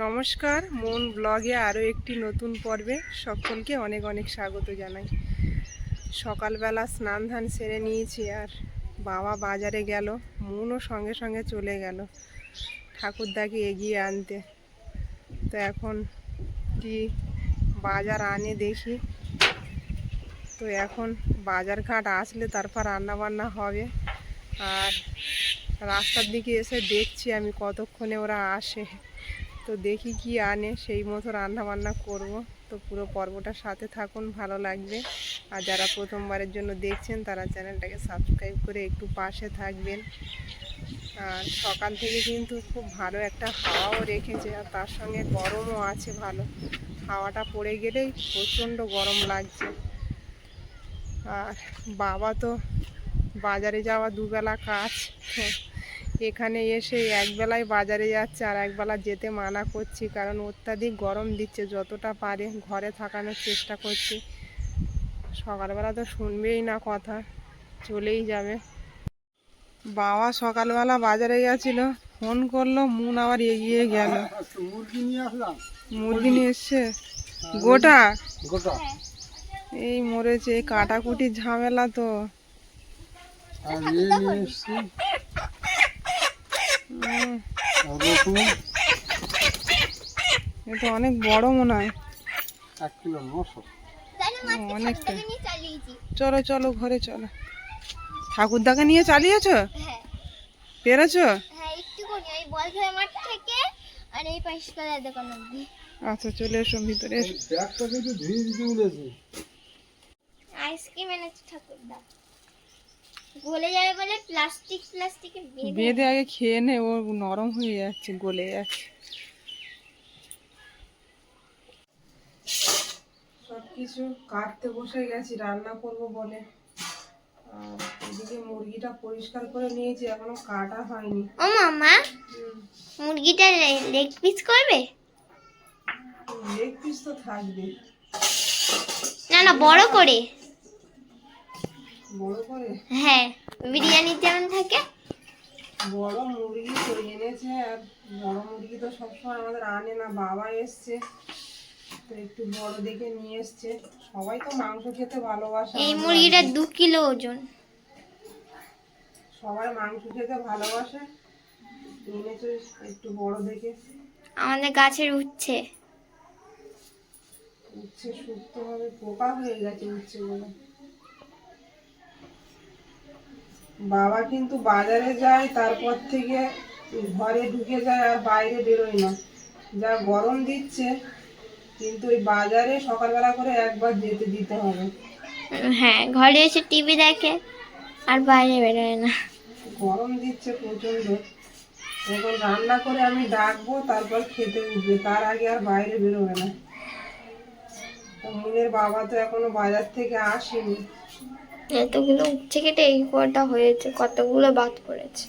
নমস্কার, মন ব্লগে আরও একটি নতুন পর্বে সকলকে অনেক অনেক স্বাগত জানাই। সকালবেলা স্নান ধান সেরে নিয়েছি, আর বাবা বাজারে গেল, মনও সঙ্গে সঙ্গে চলে গেল ঠাকুরদাকে এগিয়ে আনতে। তো এখন কি বাজার আনে দেখি। তো এখন বাজার ঘাট আসলে তারপর রান্নাবান্না হবে। আর রাস্তার দিকে এসে দেখছি আমি কতক্ষণে ওরা আসে। তো দেখি কি আনে, সেই মতো রান্না বান্না করব। তো পুরো পর্বটার সাথে থাকুন, ভালো লাগবে। আর যারা প্রথমবারের জন্য দেখছেন তারা চ্যানেলটাকে সাবস্ক্রাইব করে একটু পাশে থাকবেন। আর সকাল থেকে কিন্তু খুব ভালো একটা হাওয়াও রেখেছে, আর তার সঙ্গে গরমও আছে ভালো। হাওয়াটা পড়ে গেলেই প্রচণ্ড গরম লাগছে। আর বাবা তো বাজারে যাওয়া দুবেলা কাজ, তো এখানে এসে একবেলায় বাজারে যাচ্ছে, আর একবেলা যেতে মানা করছি, কারণ অত্যাধিক গরম দিচ্ছে। যতটা পারে ঘরে থাকানোর চেষ্টা করছি। সকালবেলা তো শুনবেই না কথা, চলেই যাবে। বাবা সকালবেলা বাজারে গেছিল, ফোন করলো, মন আবার এগিয়ে গেল। মুরগি নিয়ে এসছে গোটা গোটা, এই মরেছে। এই কাটাকুটির ঝামেলা তো। এটা অনেক বড় মনে হয়, 1 কিলো 900 অনেকটা। চলো চলো ঘরে চলো। ঠাকুরদাকে নিয়ে চালিয়েছো? পেরেছো? আচ্ছা চলে এসো ভিতরে। আইসক্রিম এনেছে ঠাকুরদা, গলে যাবে বলে প্লাস্টিকে বেঁধে আগে খেয়ে নে, ও নরম হয়ে যাচ্ছে, গলে যাচ্ছে। সবকিছু কাটতে বসে গেছি রান্না করব বলে। আর এদিকে মুরগিটা পরিষ্কার করে নিয়েছি, এখনো কাটা হয়নি। ও মামা, মুরগিটা লেগ পিস করবে? লেগ পিস তো থাকবে। না না, বড় করে। বড় করে? হ্যাঁ, বিরিয়ানি যেমন থাকে। বড় মুরগি তো এনেছে, আর বড় মুরগি তো সবসময় আমাদের আনে না। বাবা এসছে তো একটু বড় দেখে নিয়ে এসছে। সবাই তো মাংস খেতে ভালোবাসে। এই মুরগিটা 2 কিলো ওজন। সবাই মাংস খেতে ভালোবাসে, এনেছে একটু বড় দেখে। আমাদের গাছের উচ্ছে শুক্তো হবে, পোকা হয়ে গেছে উচ্ছে গুলো। বাবা কিন্তু বাজারে যায়, তারপর থেকে ঘরে ঢুকে যায় আর বাইরে বেরোয় না। যা গরম দিচ্ছে, কিন্তু ওই বাজারে সকালবেলা করে একবার যেতে দিতে হবে। হ্যাঁ, ঘরে এসে টিভি দেখে আর বাইরে বেরোয় না। গরম দিচ্ছে প্রচন্ড। এখন রান্না করে আমি ডাকবো, তারপর খেতে উঠবে, তার আগে আর বাইরে বেরোবে না। মুনের বাবা তো এখনো বাজার থেকে আসেনি। এতগুলো উচ্ছে কেটে এই কটা হয়েছে, কতগুলো বাদ পড়েছে।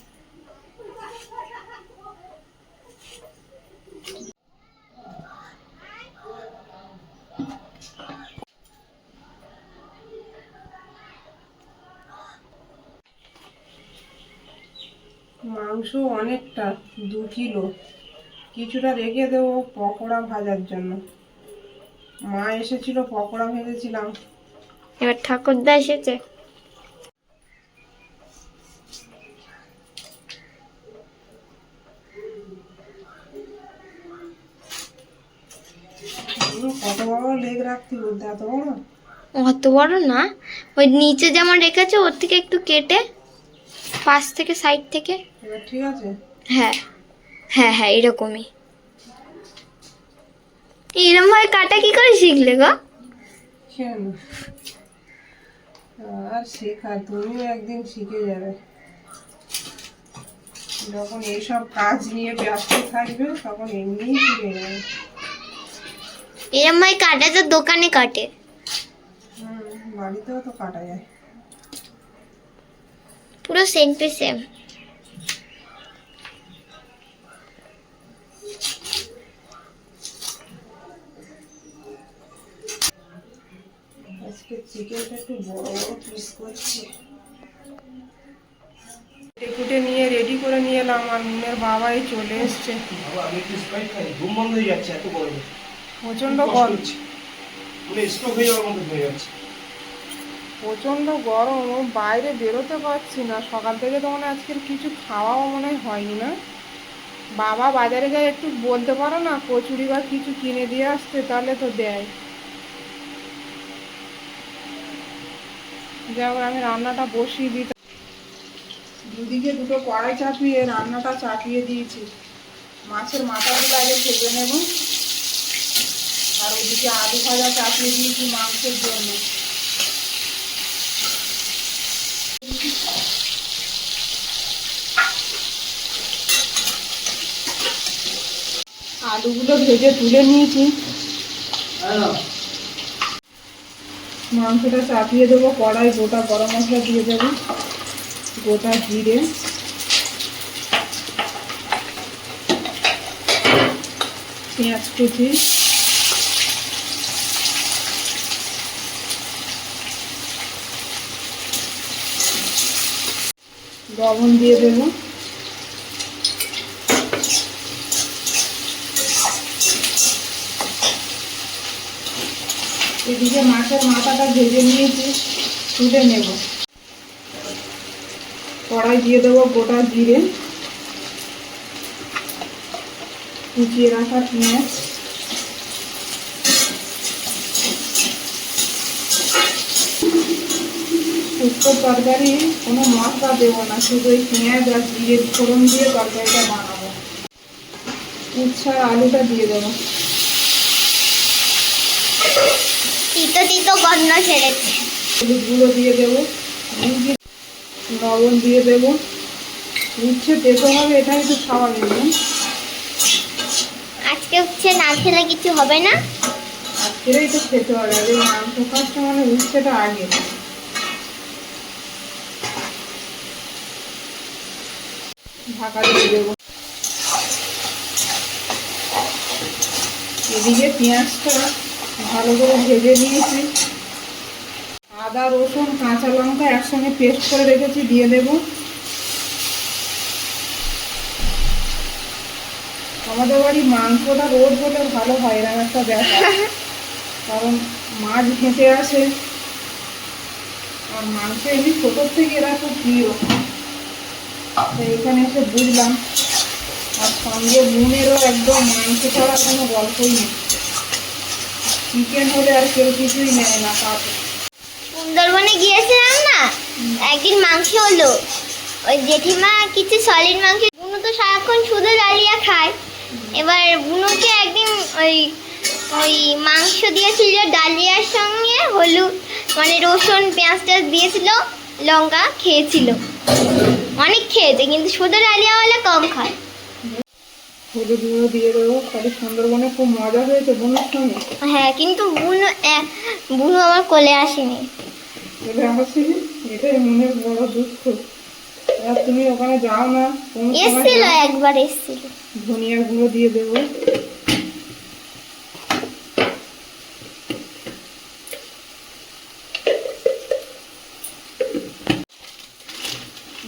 মাংস অনেকটা, 2 কিলো। কিছুটা রেখে দেবো পকোড়া ভাজার জন্য। মা এসেছিল, পকোড়া ভেজেছিলাম। এবার ঠাকুরদা এসেছে। কত বড় লেগ রাখতে বলতে, এত বড়? অত বড় না, ওই নিচে যেমন রেখেছে ওর থেকে একটু কেটে, পাশ থেকে সাইড থেকে। এবার ঠিক আছে? হ্যাঁ হ্যাঁ হ্যাঁ, এরকমই। এরকম ভাবে কাটা কি করে শিখলে গো? কেন আর শেখা, তুমিও একদিন শিখে যাবে। যখন এইসব কাজ নিয়ে ব্যস্ত থাকবে তখন এমনিই শিখে যাবে। এরকম ভাবে কাটা তো দোকানে কাটে। বাড়িতেও তো কাটা যায়। পুরো সেম টু সেম। আজকে চিকেনটা একটু বড় বড় পিস করছি। কুটে নিয়ে রেডি করে নিয়ে এলাম আর মুনের বাবাই চলে এসছে। বাবা আমি একটু স্প্রাইট খাই, ঘুম বন্ধ হয়ে যাচ্ছে এত গরমে। প্রচণ্ড কষ্ট গরম, হচ্ছে, মানে স্ট্রোক হয়ে যাওয়ার মতো হয়ে যাচ্ছে। প্রচণ্ড গরম, ও বাইরে বেরোতে পারছি না। সকাল থেকে তো মনে হয় আজকের কিছু খাওয়াও মনে হয় হয়নি না। বাবা বাজারে যায়, একটু বলতে পারো না কচুরি বা কিছু কিনে দিয়ে আসতে, তাহলে তো দেয়। যাও আমি রান্নাটা বসিয়ে দিই। দুদিকে দুটো কড়াই চাপিয়ে রান্নাটা চাপিয়ে দিয়েছি। মাছের মাথাগুলো আগে ভেজে নেব, আর ওদিকে আলু ভাজা চাপিয়ে দিয়েছি মাংসের জন্য। আলুগুলো ভেজে তুলে নিয়েছি, মাংসটা চাপিয়ে দেবো কড়াই। গোটা গরম মশলা দিয়ে দেবো, গোটা জিরে, পেঁয়াজ কুচি, লবণ দিয়ে দেবো, এদিকে মাছের মাথাটা ভেজে নিয়েছি, তুলে নেব। কড়াই দিয়ে দেবো গোটা জিরে, কুচিয়ে রাখা পেঁয়াজ, শুক্তোর তরকারি কোনো মশলা দেবো না, শুধু ওই পেঁয়াজ আর জিরে ফোড়ন দিয়ে তরকারিটা বানাবো। উচ্ছে আর আলুটা দিয়ে দেবো। তিতো তিতো গন্ধ ছেড়েছে। হলুদ গুঁড়ো দিয়ে দেবো, লবণ দিয়ে দেবো। উচ্ছে তেতো হবে, এটাই তো স্বাভাবিক না? আজকে উচ্ছে না খেলে কিছু হবে না। আজকেরই তো খেতে হবে, আর এই মাংস খাচ্ছে মানে উচ্ছেটা আগে। ঢাকা দিয়ে দেবো। এদিকে পেঁয়াজটা ভালো করে ভেজে নিয়েছি, আদা রসুন কাঁচা লঙ্কা একসঙ্গে পেস্ট করে রেখেছি, দিয়ে দেব। আমাদের বাড়ি মাংসটা রোজ হলে ভালো হয়, এরকম একটা ব্যাপার। কারণ মাছ ঘেঁটে আসে, আর মাংস এমনি ছোটোর থেকে এরা খুব প্রিয়। তো এখানে এসে বুঝলাম, আর সঙ্গে নুনেরও একদম মাংস ছাড়া কোনো গল্পই নেই। চিকেন হলে আর কেউ কিছুই নেয় না পাতে। সুন্দরবনে গিয়েছিলাম না, একদিন মাংস হলো, ওই জেঠিমা কিছু সলিড মাংস, বুনু তো সারাক্ষণ শুধু ডালিয়া খায়। এবার বুনুকে একদিন ওই ওই মাংস দিয়েছিল ডালিয়ার সঙ্গে, হলুদ মানে রসুন পেঁয়াজ টেয়াজ দিয়েছিল, লঙ্কা খেয়েছিল, অনেক খেয়েছে, কিন্তু শুধু ডালিয়া হলে কম খায়। হলুদ গুঁড়ো দিয়ে দেবো। তাহলে সুন্দরবনে খুব মজা হয়েছে বোনের সঙ্গে। হ্যাঁ, কিন্তু বুনু আমার কোলে আসেনি। বলে আসিনি, এটাই মনের বড় দুঃখ। আর তুমি ওখানে যাও না, কোন সময় এসছিল, যাও। একবার এসছিল। ধনিয়া গুঁড়ো দিয়ে দেবো,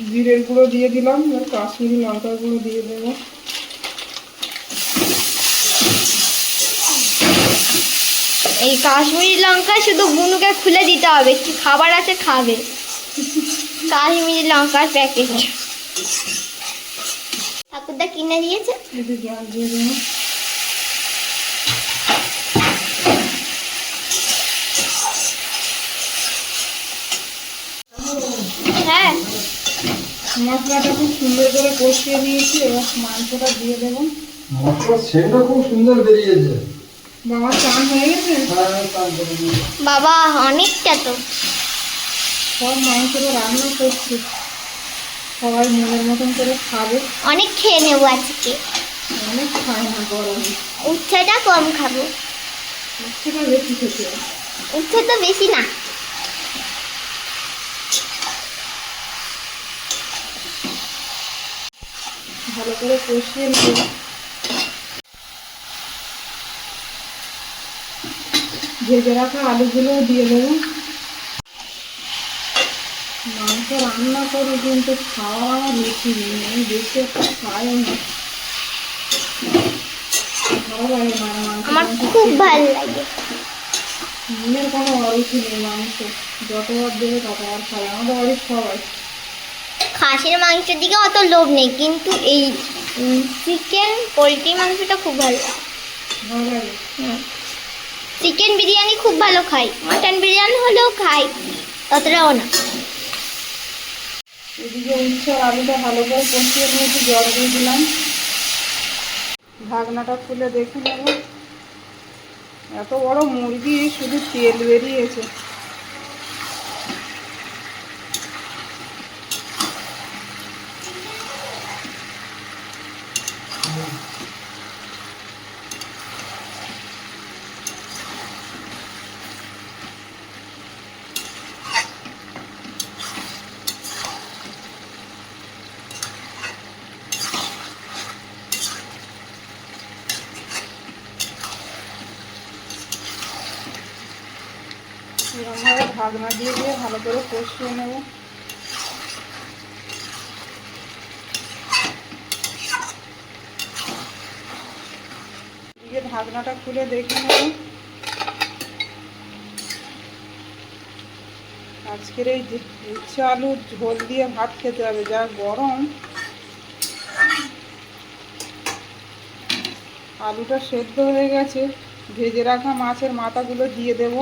জিরের গুঁড়ো দিয়ে দিলাম, আর কাশ্মীরি লঙ্কার গুঁড়ো দিয়ে দেবো। এই কাশ্মীরি লঙ্কা শুধু বুনুকে খুলে দিতে হবে, কি খাবার আছে খাবে। কাশ্মীরি লঙ্কার প্যাকেট ঠাকুরদা কিনে দিয়েছে। একটু জল দিয়ে দেবো। হ্যাঁ, মশলাটা খুব সুন্দর করে কষিয়ে নিয়েছি, এবার মাংসটা দিয়ে দেবো। মশলার সেন্টটা খুব সুন্দর বেরিয়েছে। বাবা চান হয়ে গেছে, বাবা অনেকটা তো। সব মাংসটা রান্না করছি, সবাই মনের মতন করে খাবে। অনেক খেয়ে নেবো আজকে, অনেক খায় না গরমে, উচ্ছেটা কম খাবো। উচ্ছেটা বেশি খেতে হয়। উচ্ছে তো বেশি না। ভালো করে কষিয়ে নেব। ভেজে রাখা আলুগুলোও দিয়ে দেবো। মাংস মাংস রান্না করি কিন্তু খাওয়া আমার বেশি নেই, আমি বেশি একটা খাইও না। ভালো লাগে মাংস, আমার খুব ভালো লাগে। মনের কোনো অরুচি নেই, মাংস যতবার দেবে ততবার খাবে আমাদের বাড়ির সবাই। খাসির মাংসের দিকে অত লোভ নেই, কিন্তু এই চিকেন পোলট্রি মাংসটা খুব ভালো লাগে। ভালো লাগে। চিকেন বিরিয়ানি খুব ভালো খাই, মাটন বিরিয়ানি হলেও খাই, ততটাও না। এদিকে উচ্ছে আর আলুটা ভালো করে কষিয়ে নিয়েছি, জল দিয়ে দিলাম। ঢাকনাটা খুলে দেখে নেব। এত বড় মুরগি, শুধু তেল বেরিয়েছে। এরকমভাবে ঢাকনা দিয়ে দিয়ে ভালো করে কষিয়ে নেব। এদিকে ঢাকনাটা খুলে দেখে নেব। আজকের এই উচ্ছে আলুর ঝোল দিয়ে ভাত খেতে হবে, যা গরম। আলুটা সেদ্ধ হয়ে গেছে, ভেজে রাখা মাছের মাথাগুলো দিয়ে দেব।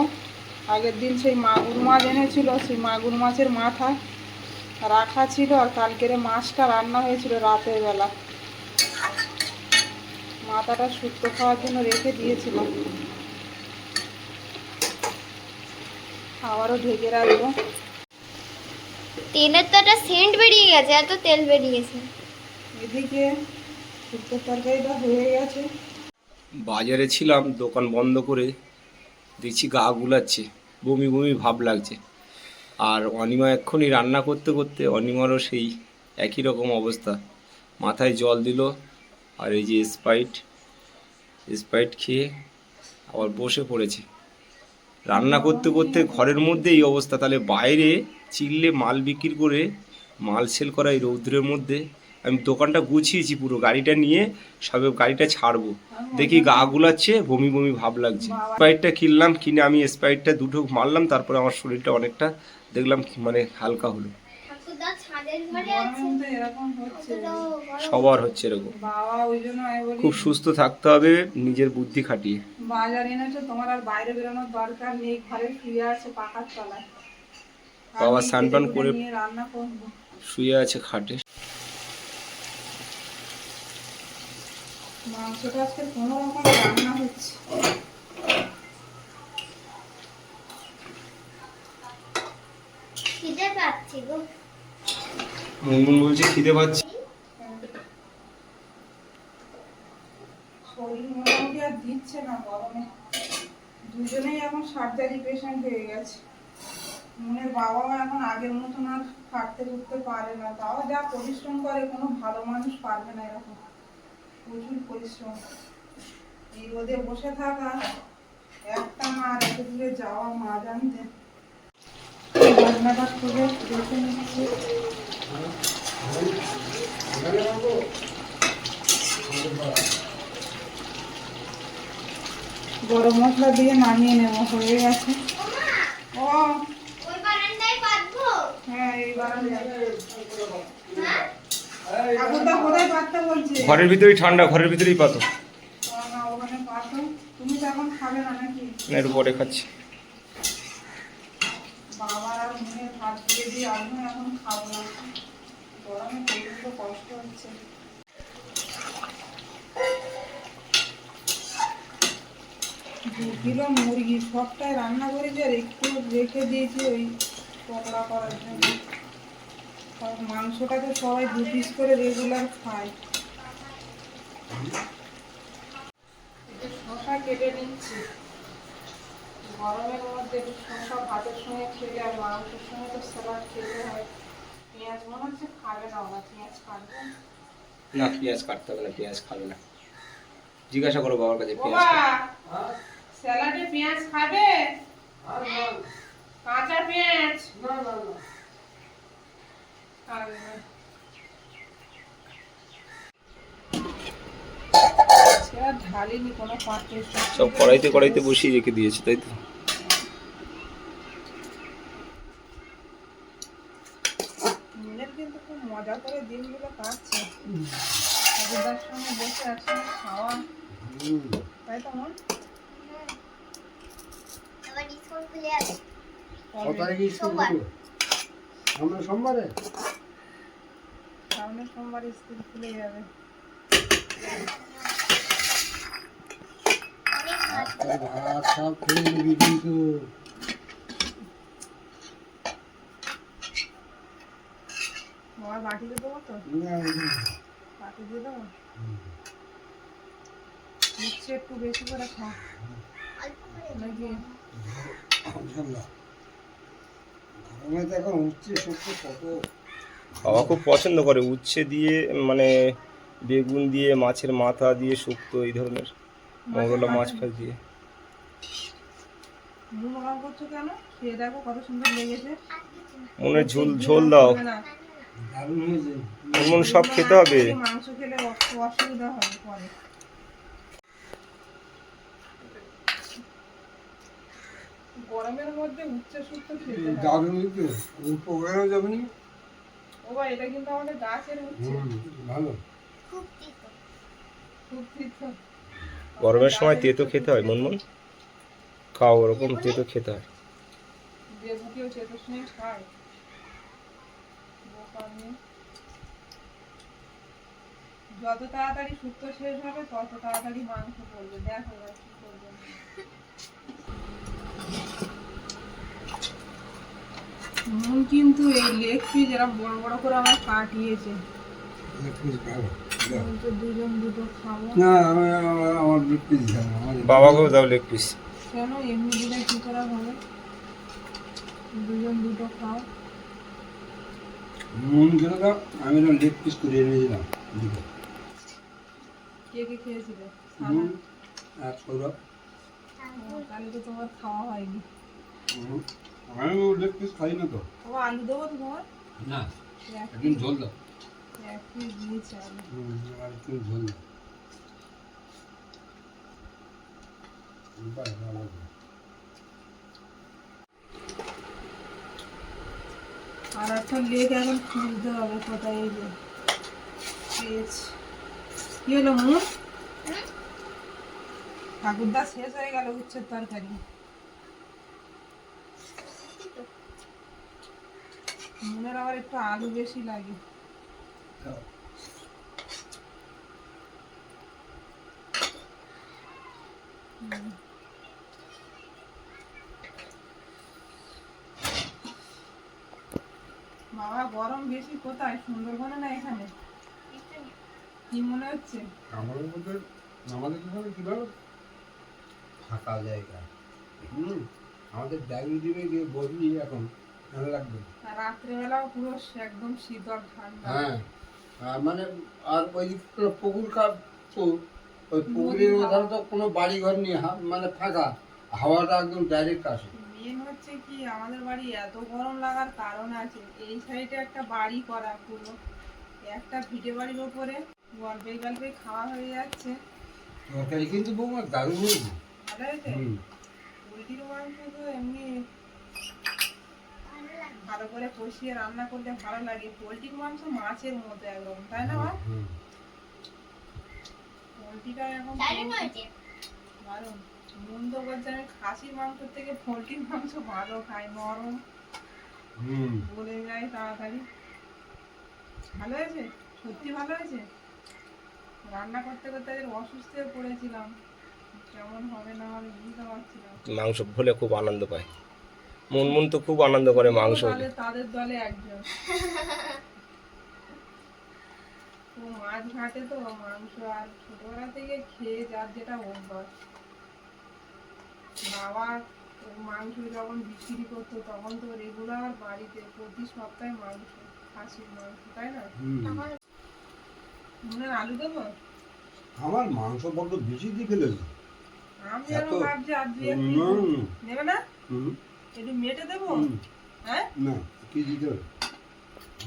আগের দিন সেই মাগুর মাছ এনেছিল, সেই মাগুর মাছের মাথা রাখা ছিল, আর কালকের মাছটা রান্না হয়েছিল রাতের বেলা, মাথাটা শুক্তো খাওয়ার জন্য রেখে দিয়েছিলাম। আবারও ঢেকে রাখবো। তেলের তো একটা সেন্ট বেরিয়ে গেছে, এত তেল বেরিয়েছে। এদিকে শুক্তো তরকারিটা হয়ে গেছে। বাজারে ছিলাম, দোকান বন্ধ করে দেখছি গা গুলাচ্ছে, বমি বমি ভাব লাগছে। আর অনিমা এক্ষুনি রান্না করতে করতে অনিমারও সেই একই রকম অবস্থা, মাথায় জল দিল। আর এই যে স্প্রাইট খেয়ে আবার বসে পড়েছে। রান্না করতে করতে ঘরের মধ্যে এই অবস্থা, তাহলে বাইরে চিল্লে মাল বিক্রি করে মাল সেল করা এই রৌদ্রের মধ্যে আমি দোকানটা গুছিয়েছি, পুরো গাড়িটা নিয়ে সবে গাড়িটা ছাড়বো, দেখি গা গুলাচ্ছে, বমি বমি ভাব লাগছে। স্প্রাইটটা কিনলাম, কিনে আমি স্প্রাইটটা দুটো মারলাম, তারপরে আমার শরীরটা অনেকটা দেখলাম মানে হালকা হলো। এরকম হচ্ছে, সবার হচ্ছে এরকম। বাবা ওই জন্য আমি বলি খুব সুস্থ থাকতে হবে, নিজের বুদ্ধি খাটিয়ে। বাজার এনেছো, তোমার আর বাইরে বেরোনোর দরকার নেই, ঘরে শুয়ে আছে পাখার তলায়। বাবা আমি স্নান পান খেতে করে নিয়ে রান্না করবো। শুয়ে আছে খাটে। মাংসটা আজকে কোনো রকম রান্না হচ্ছে। খিদে পাচ্ছি গো। মুনমুন বলছে খিদে পাচ্ছে। শরীর মোটামুটি আর দিচ্ছে না গরমে, দুজনেই এখন সার্জারি পেশেন্ট হয়ে গেছে। মনের বাবাও এখন আগের মতন আর হাঁটতে উঠতে পারে না, তাও যা পরিশ্রম করে কোনো ভালো মানুষ পারবে না এরকম, প্রচুর পরিশ্রম। এই রোদে বসে থাকা, একটা মা আর এত দূরে যাওয়া, মা জানতে। রান্নাটা খুলে দেখে নিচ্ছি। গরম মশলা দিয়ে নামিয়ে নেব, হয়ে গেছে। ও ওই বারান্দায় পাতবো? হ্যাঁ, এই বারান্দায়। ঠাকুরদা কোথায় পাততে বলছে? ঘরের ভিতরেই ঠান্ডা, ঘরের ভিতরেই পাতো। না, ওখানে পাতো। তুমি তো এখন খাবে না নাকি? না, একটু পরে খাচ্ছি। বাবার আর মুখে ভাত দিয়ে দিয়ে আমিও এখন খাবো না, গরমে প্রচন্ড কষ্ট হচ্ছে। 2 কিলো মুরগি সবটাই রান্না করেছি, আর একটু রেখে দিয়েছি ওই পকোড়া করার জন্য। আর মাংসটা তো সবাই 2 পিস করে রেগুলার খায়। শসা কেটে নিচ্ছি, গরমের মধ্যে শসা ভাতের সঙ্গে খেলে আর মাংসের সঙ্গে তো স্যালাড খেতে হয়। পেঁয়াজ মনে হচ্ছে খাবে না ওরা, পেঁয়াজ কাটবে না, পেঁয়াজ কাটতে হবে না, পেঁয়াজ খাবে না। জিজ্ঞাসা করো বাবার কাছে পেঁয়াজ বাবা, খাবে। স্যালাডে পেঁয়াজ খাবে? কাঁচা পেঁয়াজ? সে আর ঢালিনি কোনো পাত্রে, সব কড়াইতে কড়াইতে বসিয়ে রেখে দিয়েছে, তাই তো? মনের কিন্তু খুব মজা করে দিনগুলো কাটছে, ঠাকুরদার সঙ্গে বসে একসঙ্গে খাওয়া, তাই তো মন? আবার স্কুল খুলে যাবে সোমবার। আমরা সোমবারে সামনের সোমবার স্কুল খুলে যাবে। অনেক ভাত। ভাত সব খেয়ে নিবি কিন্তু। আমার বাটিতে দেবো তো, বাটি দিয়ে দেবো, মিষ্টি একটু বেশি করে খা অল্প করে নাকি? গরমে তো এখন উঠছে সত্যি কত। বাবা খুব পছন্দ করে উচ্ছে দিয়ে, মানে বেগুন দিয়ে, মাছের মাথা দিয়ে শুক্তো, এই ধরনের মৌরলা মাছ ফাছ দিয়ে। নুন ওরকম করছো কেন? খেয়ে দেখো কত সুন্দর লেগেছে। মনের ঝোল ঝোল দাও, হবে না, দারুণ হয়েছে। মন সব খেতে হবে। মাংস খেলে অসুবিধা হবে পরে। গরমের মধ্যে উচ্চ শুক্ত খেতে হয়। দারুণ হয়েছে, উপকারও যাবে না। ও ভাই, এটা কিন্তু আমাদের গাছের উচ্ছে, ভালো। খুব তিতো। খুব তিতো। গরমের সময় তেতো খেতে হয় মনমন, খাও ওরকম তেতো খেতে হয়। দেবুকেও চেতোর সঙ্গে খায়। বোকা মেয়ে। যত তাড়াতাড়ি শুক্তো শেষ হবে তত তাড়াতাড়ি মাংস পড়বে, দেখো এবার কি করবে। নুন কিন্তু এই লেগ পিস এরা বড় বড় করে আমার কাটিয়েছে, কিন্তু দুজন দুটো খাবো। না আমার বিক্রি বাবাকেও দাও লেগ পিস। কেন এমনি দিলে কি করে হবে? দুজন দুটো খাও। মন খেলে দাও, আমি লেগ পিস করে এনেছিলাম। কে কে খেয়েছিলে? আর সৌরভ। তাহলে তো তোমার খাওয়া হয়নি। আমি লেগ পিস খাই না তো। ও আলু দেবো তো তোমার? না, এক একদিন ঝোল দাও। পিস দিয়েছে আলু। আর একটু ঝোল দাও। বাহ, ভালো। আর একটা লেগ এখন খুলতে হবে কোথায়, এই যে পেয়েছি। কি হলো মুন? ঠাকুরদা শেষ হয়ে গেল উচ্ছের তরকারি। মুনের আবার একটু আলু বেশি লাগে। দাও। বাবা গরম বেশি কোথায়, সুন্দরবনে না এখানে? কি মনে হচ্ছে? আমাদের মধ্যে আমাদের এখানে কিভাবে ফাঁকা জায়গা, আমাদের ডাইনিং টেবিলে গিয়ে বসবি এখন, ভালো লাগবে। আর রাত্রেবেলাও পুরো একদম শীতল ঠান্ডা। হ্যাঁ, আর মানে আর ওই দিকে কোনো পুকুর তো ওই পুকুরের ওধারে তো কোনো বাড়ি ঘর নেই, মানে ফাঁকা, হাওয়াটা একদম ডাইরেক্ট আসে। মেন হচ্ছে কি, আমাদের বাড়ি এত গরম লাগার কারণ আছে, এই সাইডে একটা বাড়ি করা পুরো, একটা ভিটে বাড়ির ওপরে গল্পে গল্পে খাওয়া হয়ে যাচ্ছে। তরকারি কিন্তু বৌমা দারুণ হয়েছে। ভালো হয়েছে? পোলট্রির মাংস তো এমনি ভালো করে কষিয়ে রান্না করলে ভালো লাগে। পোলট্রির মাংস মাছের মতো একদম, তাই না? পোলট্রিটা এখন দারুণ হয়েছে। দারুণ। নুন তো বলছে আমি খাসির মাংস থেকে পোলট্রির মাংস ভালো খাই, নরম, গলে যায় তাড়াতাড়ি। ভালো হয়েছে, সত্যি ভালো হয়েছে। রান্না করতে করতে আজ অসুস্থ হয়ে পড়েছিলাম, কেমন হবে না হবে বুঝতে পারছিলাম। মাংস হলে খুব আনন্দ পায় মন তো খুব আনন্দ করে মাংস হলে। তাদের দলে একজন। ও মাছ ঘাটে তো মাংস, আর ছোটবেলা থেকে খেয়ে যার যেটা অভ্যাস। বাবা মাংস যখন বিক্রি করতো তখন তো রেগুলার বাড়িতে প্রতি সপ্তাহে মাংস, খাসির মাংস, তাই না? মনে আলু দেবো? আমার মাংস বড্ড বেশি দিয়ে ফেলেছে। আমি যেন ভাবছি আর দুই এক না, নেবে না? একটু মেটে দেবো? হ্যাঁ, না কি দিতে হবে?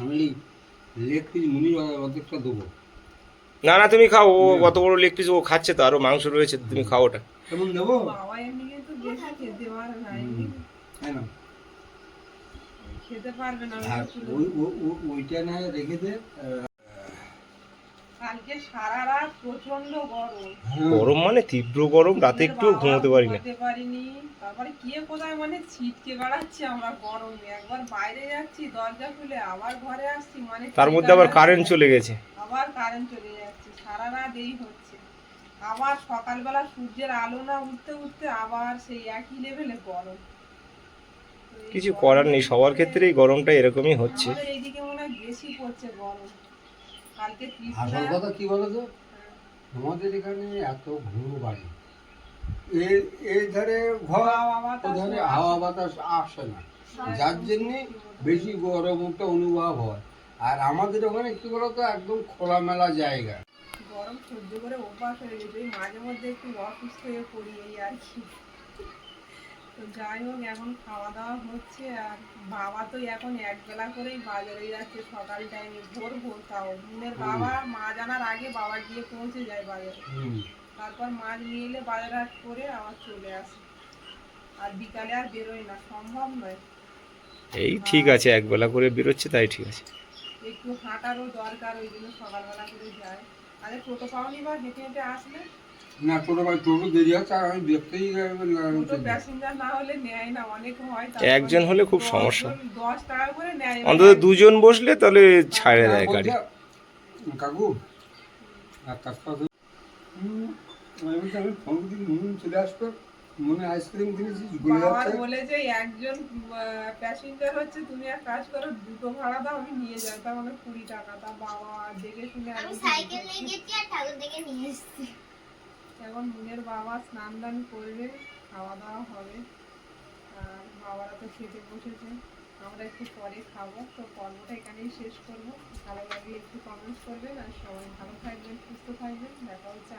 আমি লেগ পিস মুনির অর্ধেকটা দেবো। না না তুমি খাও, ও কত বড় লেগ পিস ও খাচ্ছে, তো আরো মাংস রয়েছে, তুমি খাও ওটা। কেমন দেবো? বাবা এমনি কিন্তু বেশি খেতে পারে না, এমনি তাই না? খেতে পারবে না। আর ওইটা না রেখে দে। কালকে সারা রাত প্রচন্ড গরম, গরম মানে তীব্র গরম, রাতে একটু ঘুমোতে পারি না। ঘুমাতে পারিনি। তারপরে কে কোথায় মানে ছিটকে বেড়াচ্ছি আমরা গরমে, একবার বাইরে যাচ্ছি দরজা খুলে, আবার ঘরে আসছি, মানে তার মধ্যে আবার কারেন্ট চলে গেছে। আবার কারেন্ট চলে যাচ্ছে, সারা রাত এই হচ্ছে। আবার সকালবেলা সূর্যের আলো না উঠতে উঠতে আবার সেই একই লেভেলে গরম। তো এই কিছু গরমের করার নেই, সবার মধ্যে ক্ষেত্রেই গরমটা এরকমই হচ্ছে। আমাদের এইদিকে মনে হয় বেশি পড়ছে গরম। কালকে আসল ত্রিপুরা, কথা কি বলতো, আমাদের এখানে এত ঘন বাড়ি, এর এই ধারে ঘর, ও ধারে হাওয়া বাতাস আসে না, যার জন্যে বেশি গরমটা অনুভব হয়। আর আমাদের ওখানে কি বলতো, একদম খোলামেলা জায়গা। গরম সহ্য করে অভ্যাস হয়ে গেছে, ওই মাঝে মধ্যে একটু অসুস্থ হয়ে পড়ি এই আর কি। তো যাই হোক, এখন খাওয়া দাওয়া হচ্ছে। আর বাবা তো এখন একবেলা করেই বাজারে যাচ্ছে, সকাল টাইমে ভোর ভোর। তাও বোনের বাবা মা জানার আগে বাবা গিয়ে পৌঁছে যায় বাজারে, তারপর মাছ নিয়ে এলে বাজার হাট করে আবার চলে আসে। আর বিকালে আর বেরোয় না, সম্ভব নয়। এই ঠিক আছে, একবেলা করে বেরোচ্ছে তাই ঠিক আছে। একটু হাঁটারও দরকার, ওই জন্য সকালবেলা করে যায়। আরে টোটো পাওনি বা হেঁটে হেঁটে আসলে? না টোটো ভাই, টোটো দেরি হচ্ছে, আর আমি দেখতেই টোটো প্যাসেঞ্জার না হলে নেয় না, অনেক হয়। একজন হলে খুব সমস্যা। 10 টাকা করে নেয়। অন্তত দুজন বসলে তাহলে ছাড়ে দেয় গাড়ি। কাকু আর কাজ আমি ফোন দিন চলে আসবে, মনে আইসক্রিম কিনেছিস গলে বাবার যাচ্ছে। বলেছে একজন প্যাসেঞ্জার হচ্ছে, তুমি এক কাজ করো, দুটো ভাড়া দাও, আমি নিয়ে যাই, তার মানে 20 টাকা। তা বাবা দেখে শুনে আমি সাইকেল নিয়ে গেছি আর ঠাকুর দেখে নিয়ে এসেছি। এখন মুনের বাবা স্নান দান করবে, খাওয়া দাওয়া হবে। আর বাবারা তো খেতে বসেছে, আমরা একটু পরে খাবো। তো পর্বটা এখানেই শেষ করবো। ভালো লাগলে একটু কমেন্টস করবেন, আর সবাই ভালো থাকবেন, সুস্থ থাকবেন। দেখা হচ্ছে